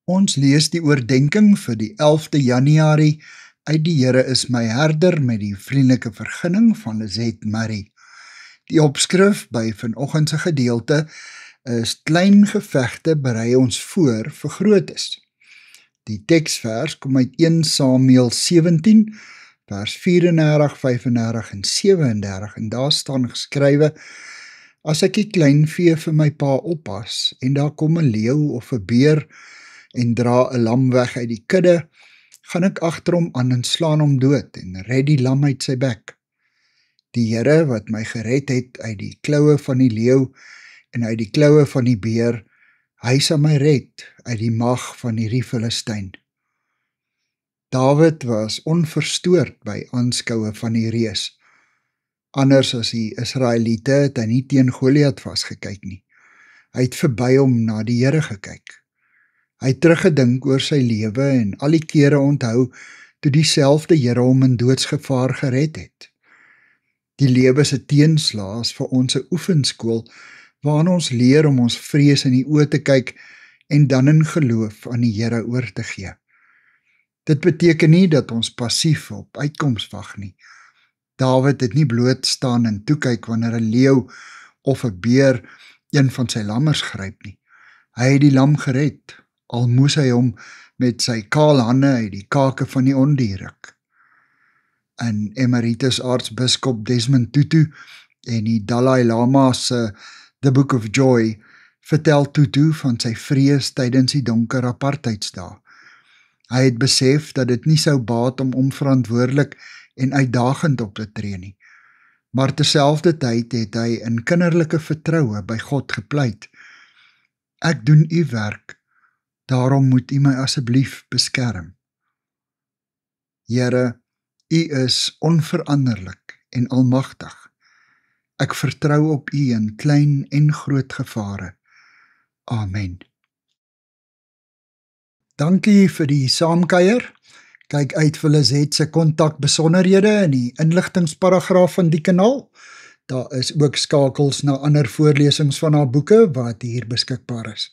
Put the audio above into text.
Ons lees die oordenking vir die 11de Januarie uit die Here is my herder met die vriendelike vergunning van Lizette Murray. Die opskrif by vanoggend se gedeelte is klein gevegte berei ons voor vir grootes. Die teksvers kom uit 1 Samuel 17 vers 34, 35 en 37 en daar staan geskrywe: As ek die kleinvee vir my pa oppas en daar kom 'n leeu of 'n beer en dra 'n lam weg uit die kudde, gaan ek agter hom aan en slaan hom dood en red die lam uit sy bek. Die Here wat my gered het uit die kloue van die leeu en uit die kloue van die beer, hy sal my red uit die mag van hierdie Filistyn. Dawid was onverstoord by aanskoue van die reus. Anders as die Israeliete het hy nie teen Goliat vasgekyk nie. Hy het verby hom na die Here gekyk. Hy het teruggedink oor sy lewe en al die kere onthou toe dieselfde Here hom in doodsgevaar gered het. Die lewe se teenslae is vir ons 'n oefenskool waarin ons leer om ons vrees in die oë te kyk en dan in geloof aan die Here oor te gee. Dit beteken nie dat ons passief op uitkoms wag nie. Dawid het nie bloot staan en toekyk wanneer 'n leeu of 'n beer een van sy lammers gryp nie. Hy het die lam gered, al moes hy hom met sy kaal hande uit die kake van die ondier ruk. En emeritus aartsbiskop Desmond Tutu en die Dalai Lama se The Book of Joy vertel Tutu van sy vrees tydens die donker apartheidsdae. Hy het besef dat dit nie sou baat om onverantwoordelik en uitdagend op te tree nie, maar terselfdertyd het hy in kinderlike vertroue by God gepleit. Ek doen u werk, daarom moet u my asseblief beskerm. Here, u is onveranderlik en almagtig. Ek vertrou op u in klein en groot gevare. Amen. Dankie vir die saamkuier. Kyk uit vir Lizette se kontakbesonderhede in die inligtingsparagraaf van die kanaal. Daar is ook skakels na ander voorlesings van haar boeke wat hier beskikbaar is.